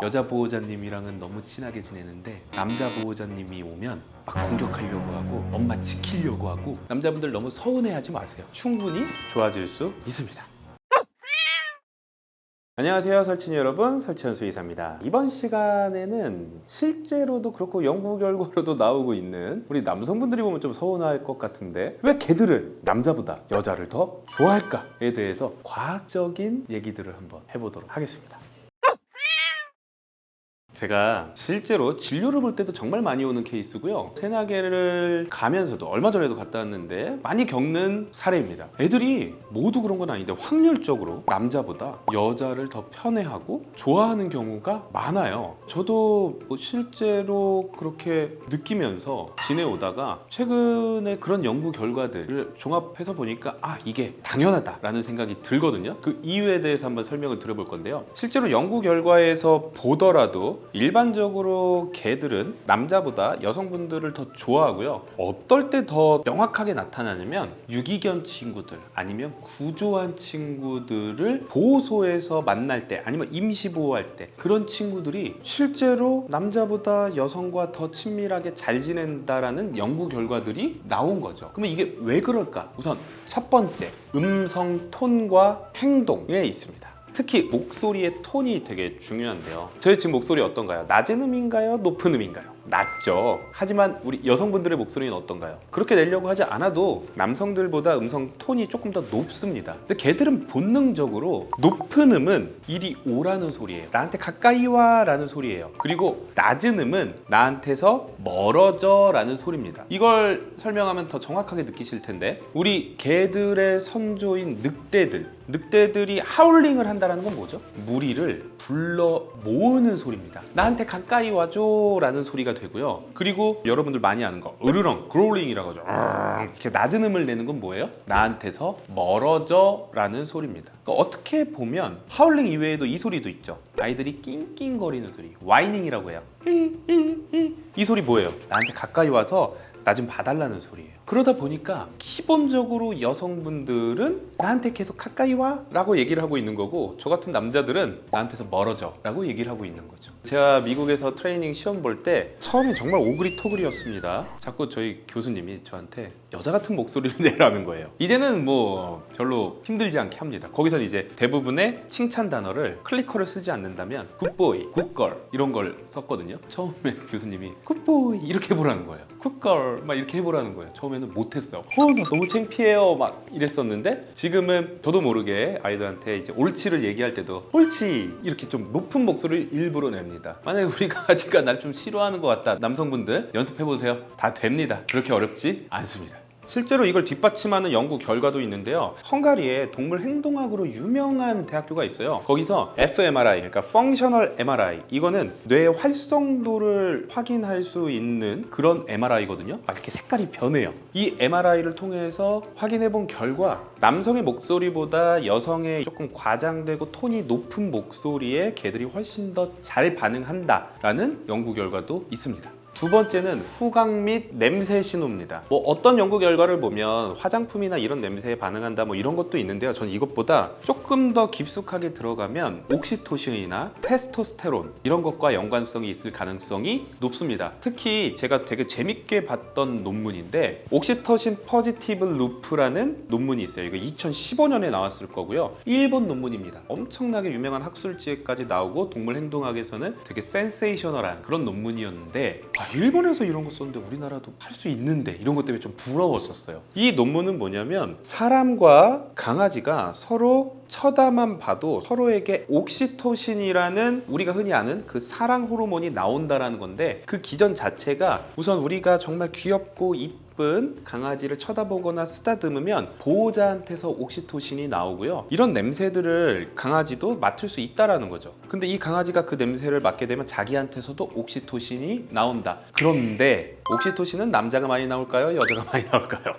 여자 보호자님이랑은 너무 친하게 지내는데 남자 보호자님이 오면 막 공격하려고 하고 엄마 지키려고 하고 남자분들 너무 서운해하지 마세요. 충분히 좋아질 수 있습니다. 안녕하세요, 설친이 여러분, 설치현 수의사입니다. 이번 시간에는 실제로도 그렇고 연구 결과로도 나오고 있는 우리 남성분들이 보면 좀 서운할 것 같은데 왜 걔들은 남자보다 여자를 더 좋아할까에 대해서 과학적인 얘기들을 한번 해보도록 하겠습니다. 제가 실제로 진료를 볼 때도 정말 많이 오는 케이스고요. 새나개를 가면서도 얼마 전에도 갔다 왔는데 많이 겪는 사례입니다. 애들이 모두 그런 건 아닌데 확률적으로 남자보다 여자를 더 편애하고 좋아하는 경우가 많아요. 저도 뭐 실제로 그렇게 느끼면서 지내오다가 최근에 그런 연구 결과들을 종합해서 보니까 이게 당연하다라는 생각이 들거든요. 그 이유에 대해서 한번 설명을 드려볼 건데요. 실제로 연구 결과에서 보더라도 일반적으로 개들은 남자보다 여성분들을 더 좋아하고요. 어떨 때 더 명확하게 나타나냐면 유기견 친구들 아니면 구조한 친구들을 보호소에서 만날 때 아니면 임시보호할 때 그런 친구들이 실제로 남자보다 여성과 더 친밀하게 잘 지낸다라는 연구 결과들이 나온 거죠. 그러면 이게 왜 그럴까? 우선 첫 번째, 음성 톤과 행동에 있습니다. 특히 목소리의 톤이 되게 중요한데요. 저희 지금 목소리 어떤가요? 낮은 음인가요? 높은 음인가요? 낮죠. 하지만 우리 여성분들의 목소리는 어떤가요? 그렇게 내려고 하지 않아도 남성들보다 음성 톤이 조금 더 높습니다. 근데 걔들은 본능적으로 높은 음은 이리 오라는 소리예요. 나한테 가까이 와 라는 소리예요. 그리고 낮은 음은 나한테서 멀어져 라는 소리입니다. 이걸 설명하면 더 정확하게 느끼실 텐데 우리 개들의 선조인 늑대들이 하울링을 한다는 건 뭐죠? 무리를 불러 모으는 소리입니다. 나한테 가까이 와줘 라는 소리가 되고요. 그리고 여러분들 많이 아는 거 으르렁, 그롤링이라고 하죠. 이렇게 낮은 음을 내는 건 뭐예요? 나한테서 멀어져 라는 소리입니다. 그러니까 어떻게 보면 하울링 이외에도 이 소리도 있죠. 아이들이 낑낑거리는 소리, 와이닝이라고 해요. 이 소리 뭐예요? 나한테 가까이 와서 나 좀 봐달라는 소리예요. 그러다 보니까 기본적으로 여성분들은 나한테 계속 가까이 와 라고 얘기를 하고 있는 거고 저 같은 남자들은 나한테서 멀어져 라고 얘기를 하고 있는 거죠. 제가 미국에서 트레이닝 시험 볼 때 처음에 정말 오그리토그리였습니다. 자꾸 저희 교수님이 저한테 여자 같은 목소리를 내라는 거예요. 이제는 뭐 별로 힘들지 않게 합니다. 거기서 이제 대부분의 칭찬 단어를 클리커를 쓰지 않는다면 굿보이, 굿걸 이런 걸 썼거든요. 처음에 교수님이 굿보이 이렇게 해보라는 거예요. 굿걸 막 이렇게 해보라는 거예요. 처음에는 못했어요. 나 너무 창피해요 막 이랬었는데 지금은 저도 모르게 아이들한테 이제 옳지를 얘기할 때도 옳지 이렇게 좀 높은 목소리를 일부러 냅니다. 만약에 우리 강아지가 날 좀 싫어하는 것 같다, 남성분들 연습해보세요. 다 됩니다. 그렇게 어렵지 않습니다. 실제로 이걸 뒷받침하는 연구 결과도 있는데요. 헝가리에 동물 행동학으로 유명한 대학교가 있어요. 거기서 fMRI, 그러니까 Functional MRI, 이거는 뇌의 활성도를 확인할 수 있는 그런 MRI거든요. 막 이렇게 색깔이 변해요. 이 MRI를 통해서 확인해 본 결과 남성의 목소리보다 여성의 조금 과장되고 톤이 높은 목소리에 개들이 훨씬 더 잘 반응한다라는 연구 결과도 있습니다. 두 번째는 후각 및 냄새 신호입니다. 뭐 어떤 연구 결과를 보면 화장품이나 이런 냄새에 반응한다 뭐 이런 것도 있는데요. 전 이것보다 조금 더 깊숙하게 들어가면 옥시토신이나 테스토스테론 이런 것과 연관성이 있을 가능성이 높습니다. 특히 제가 되게 재밌게 봤던 논문인데 옥시토신 퍼지티브 루프라는 논문이 있어요. 이거 2015년에 나왔을 거고요. 일본 논문입니다. 엄청나게 유명한 학술지에까지 나오고 동물 행동학에서는 되게 센세이셔널한 그런 논문이었는데 일본에서 이런 거 썼는데 우리나라도 할 수 있는데 이런 것 때문에 좀 부러웠었어요. 이 논문은 뭐냐면 사람과 강아지가 서로 쳐다만 봐도 서로에게 옥시토신이라는 우리가 흔히 아는 그 사랑 호르몬이 나온다라는 건데 그 기전 자체가 우선 우리가 정말 귀엽고 이쁜 강아지를 쳐다보거나 쓰다듬으면 보호자한테서 옥시토신이 나오고요. 이런 냄새들을 강아지도 맡을 수 있다라는 거죠. 근데 이 강아지가 그 냄새를 맡게 되면 자기한테서도 옥시토신이 나온다. 그런데 옥시토신은 남자가 많이 나올까요? 여자가 많이 나올까요?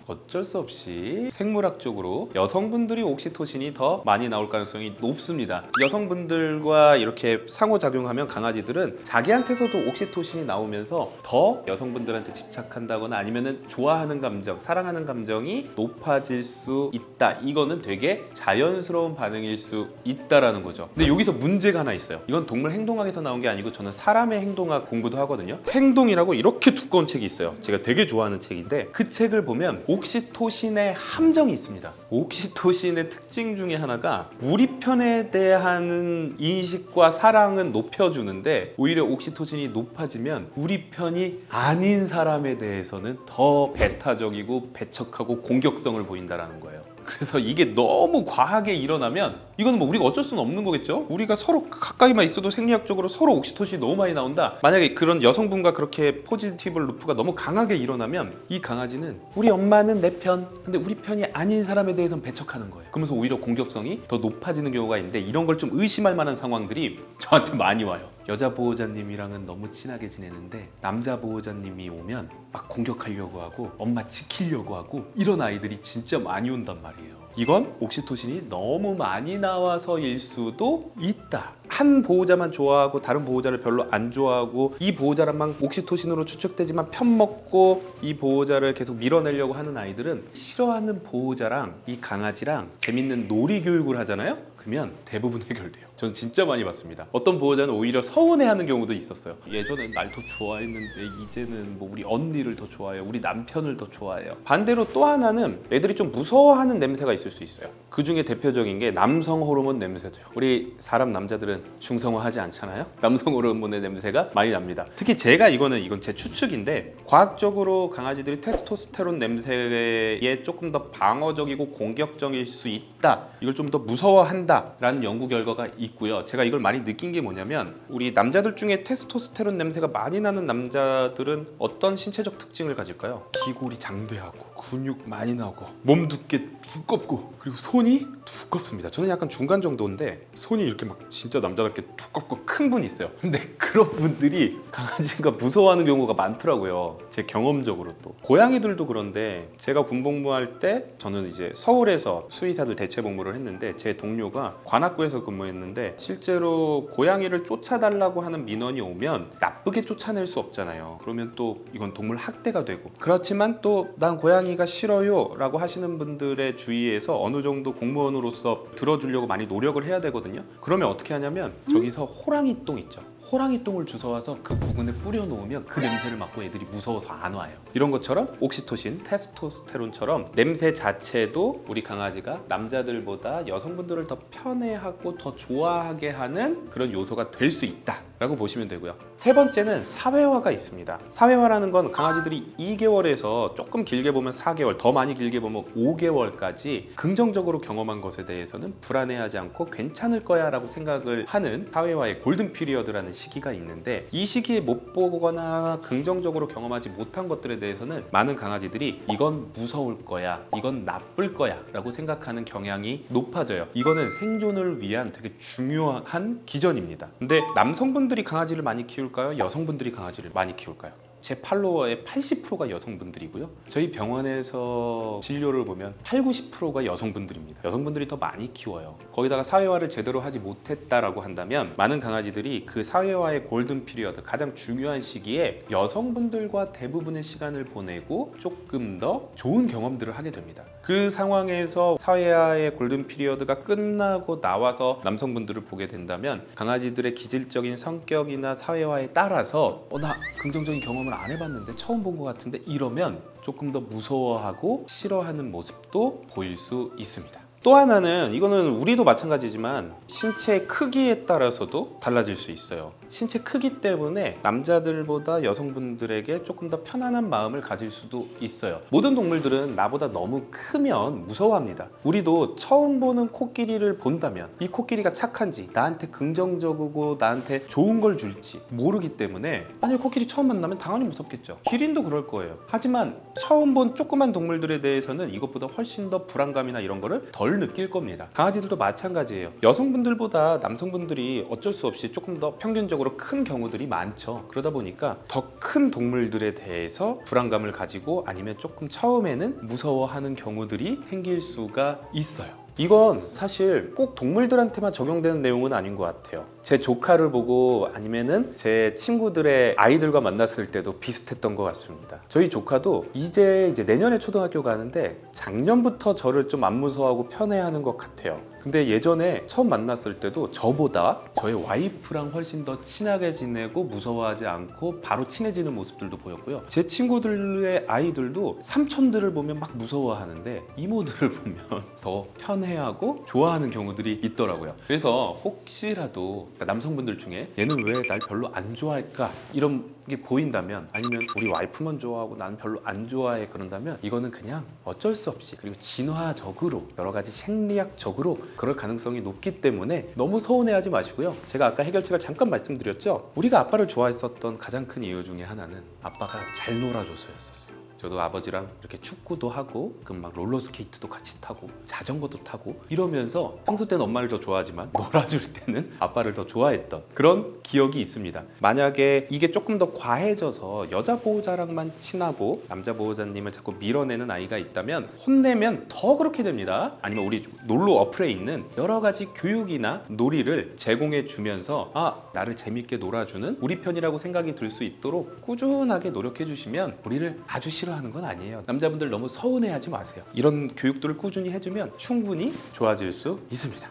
어쩔 수 없이 생물학적으로 여성분들이 옥시토신이 더 많이 나올 가능성이 높습니다. 여성분들과 이렇게 상호작용하면 강아지들은 자기한테서도 옥시토신이 나오면서 더 여성분들한테 집착한다거나 아니면은 좋아하는 감정, 사랑하는 감정이 높아질 수 있다. 이거는 되게 자연스러운 반응일 수 있다라는 거죠. 근데 여기서 문제가 하나 있어요. 이건 동물 행동학에서 나온 게 아니고 저는 사람의 행동학 공부도 하거든요. 행동이라고 이렇게 두꺼운 책이 있어요. 제가 되게 좋아하는 책인데 그 책을 보면 옥시토신의 함정이 있습니다. 옥시토신의 특징 중에 하나가 우리 편에 대한 인식과 사랑은 높여주는데 오히려 옥시토신이 높아지면 우리 편이 아닌 사람에 대해서는 더 배타적이고 배척하고 공격성을 보인다는 거예요. 그래서 이게 너무 과하게 일어나면 이거는 뭐 우리가 어쩔 수는 없는 거겠죠. 우리가 서로 가까이만 있어도 생리학적으로 서로 옥시토신이 너무 많이 나온다. 만약에 그런 여성분과 그렇게 포지티브 루프가 너무 강하게 일어나면 이 강아지는 우리 엄마는 내 편, 근데 우리 편이 아닌 사람에 대해서는 배척하는 거예요. 그러면서 오히려 공격성이 더 높아지는 경우가 있는데 이런 걸 좀 의심할 만한 상황들이 저한테 많이 와요. 여자 보호자님이랑은 너무 친하게 지내는데 남자 보호자님이 오면 막 공격하려고 하고 엄마 지키려고 하고 이런 아이들이 진짜 많이 온단 말이에요. 이건 옥시토신이 너무 많이 나와서일 수도 있다. 한 보호자만 좋아하고 다른 보호자를 별로 안 좋아하고 이 보호자랑만 옥시토신으로 추측되지만 편먹고 이 보호자를 계속 밀어내려고 하는 아이들은 싫어하는 보호자랑 이 강아지랑 재밌는 놀이 교육을 하잖아요. 그러면 대부분 해결돼요. 저는 진짜 많이 봤습니다. 어떤 보호자는 오히려 서운해하는 경우도 있었어요. 예전엔 날 더 좋아했는데 이제는 뭐 우리 언니를 더 좋아해요. 우리 남편을 더 좋아해요. 반대로 또 하나는 애들이 좀 무서워하는 냄새가 있을 수 있어요. 그 중에 대표적인 게 남성 호르몬 냄새도요. 우리 사람 남자들은 중성화하지 않잖아요. 남성 호르몬의 냄새가 많이 납니다. 특히 이건 제 추측인데 과학적으로 강아지들이 테스토스테론 냄새에 조금 더 방어적이고 공격적일 수 있다. 이걸 좀 더 무서워한다라는 연구 결과가 있고요. 제가 이걸 많이 느낀 게 뭐냐면 우리 남자들 중에 테스토스테론 냄새가 많이 나는 남자들은 어떤 신체적 특징을 가질까요? 기골이 장대하고 근육 많이 나고 몸 두껍고 그리고 손이 두껍습니다. 저는 약간 중간 정도인데 손이 이렇게 막 진짜 남자답게 두껍고 큰 분이 있어요. 근데 그런 분들이 강아지가 무서워하는 경우가 많더라고요. 제 경험적으로 또 고양이들도 그런데 제가 군복무할 때 저는 이제 서울에서 수의사들 대체 복무를 했는데 제 동료가 관악구에서 근무했는데 실제로 고양이를 쫓아달라고 하는 민원이 오면 나쁘게 쫓아낼 수 없잖아요. 그러면 또 이건 동물 학대가 되고 그렇지만 또 난 고양이가 싫어요 라고 하시는 분들의 주위에서 어느 정도 공무원으로서 들어주려고 많이 노력을 해야 되거든요. 그러면 어떻게 하냐면 저기서 호랑이 똥 있죠. 호랑이 똥을 주워와서 그 부근에 뿌려놓으면 그 냄새를 맡고 애들이 무서워서 안 와요. 이런 것처럼 옥시토신, 테스토스테론처럼 냄새 자체도 우리 강아지가 남자들보다 여성분들을 더 편애하고 더 좋아하게 하는 그런 요소가 될 수 있다 라고 보시면 되고요. 세 번째는 사회화가 있습니다. 사회화라는 건 강아지들이 2개월에서 조금 길게 보면 4개월, 더 많이 길게 보면 5개월까지 긍정적으로 경험한 것에 대해서는 불안해하지 않고 괜찮을 거야 라고 생각을 하는 사회화의 골든 피리어드라는 시기가 있는데 이 시기에 못 보거나 긍정적으로 경험하지 못한 것들에 대해서는 많은 강아지들이 이건 무서울 거야, 이건 나쁠 거야 라고 생각하는 경향이 높아져요. 이거는 생존을 위한 되게 중요한 기전입니다. 근데 남성분들이 강아지를 많이 키울까요? 여성분들이 강아지를 많이 키울까요? 제 팔로워의 80%가 여성분들이고요. 저희 병원에서 진료를 보면 80~90%가 여성분들입니다. 여성분들이 더 많이 키워요. 거기다가 사회화를 제대로 하지 못했다라고 한다면 많은 강아지들이 그 사회화의 골든 피리어드, 가장 중요한 시기에 여성분들과 대부분의 시간을 보내고 조금 더 좋은 경험들을 하게 됩니다. 그 상황에서 사회화의 골든 피리어드가 끝나고 나와서 남성분들을 보게 된다면 강아지들의 기질적인 성격이나 사회화에 따라서 나 긍정적인 경험을 안 해봤는데 처음 본 것 같은데 이러면 조금 더 무서워하고 싫어하는 모습도 보일 수 있습니다. 또 하나는 이거는 우리도 마찬가지지만 신체 크기에 따라서도 달라질 수 있어요. 신체 크기 때문에 남자들보다 여성분들에게 조금 더 편안한 마음을 가질 수도 있어요. 모든 동물들은 나보다 너무 크면 무서워합니다. 우리도 처음 보는 코끼리를 본다면 이 코끼리가 착한지 나한테 긍정적이고 나한테 좋은 걸 줄지 모르기 때문에 만약에 코끼리 처음 만나면 당연히 무섭겠죠. 기린도 그럴 거예요. 하지만 처음 본 조그만 동물들에 대해서는 이것보다 훨씬 더 불안감이나 이런 거를 덜 덜 느낄 겁니다. 강아지들도 마찬가지예요. 여성분들보다 남성분들이 어쩔 수 없이 조금 더 평균적으로 큰 경우들이 많죠. 그러다 보니까 더 큰 동물들에 대해서 불안감을 가지고 아니면 조금 처음에는 무서워하는 경우들이 생길 수가 있어요. 이건 사실 꼭 동물들한테만 적용되는 내용은 아닌 것 같아요. 제 조카를 보고 아니면은 제 친구들의 아이들과 만났을 때도 비슷했던 것 같습니다. 저희 조카도 이제 내년에 초등학교 가는데 작년부터 저를 좀 안 무서워하고 편해하는 것 같아요. 근데 예전에 처음 만났을 때도 저보다 저의 와이프랑 훨씬 더 친하게 지내고 무서워하지 않고 바로 친해지는 모습들도 보였고요. 제 친구들의 아이들도 삼촌들을 보면 막 무서워하는데 이모들을 보면 더 편해하고 좋아하는 경우들이 있더라고요. 그래서 혹시라도 남성분들 중에 얘는 왜 날 별로 안 좋아할까 이런 게 보인다면, 아니면 우리 와이프만 좋아하고 나는 별로 안 좋아해 그런다면, 이거는 그냥 어쩔 수 없이, 그리고 진화적으로 여러 가지 생리학적으로 그럴 가능성이 높기 때문에 너무 서운해하지 마시고요. 제가 아까 해결책을 잠깐 말씀드렸죠. 우리가 아빠를 좋아했었던 가장 큰 이유 중에 하나는 아빠가 잘 놀아줘서였었어요. 저도 아버지랑 이렇게 축구도 하고 막 롤러스케이트도 같이 타고 자전거도 타고 이러면서 평소 때는 엄마를 더 좋아하지만 놀아줄 때는 아빠를 더 좋아했던 그런 기억이 있습니다. 만약에 이게 조금 더 과해져서 여자 보호자랑만 친하고 남자 보호자님을 자꾸 밀어내는 아이가 있다면 혼내면 더 그렇게 됩니다. 아니면 우리 놀로 어플에 있는 여러 가지 교육이나 놀이를 제공해 주면서 나를 재밌게 놀아주는 우리 편이라고 생각이 들 수 있도록 꾸준하게 노력해 주시면 우리를 아주 싫어하는 건 아니에요. 남자분들 너무 서운해하지 마세요. 이런 교육들을 꾸준히 해주면 충분히 좋아질 수 있습니다.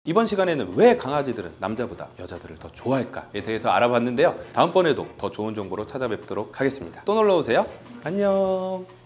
이번 시간에는 왜 강아지들은 남자보다 여자들을 더 좋아할까에 대해서 알아봤는데요. 다음번에도 더 좋은 정보로 찾아뵙도록 하겠습니다. 또 놀러오세요. 안녕.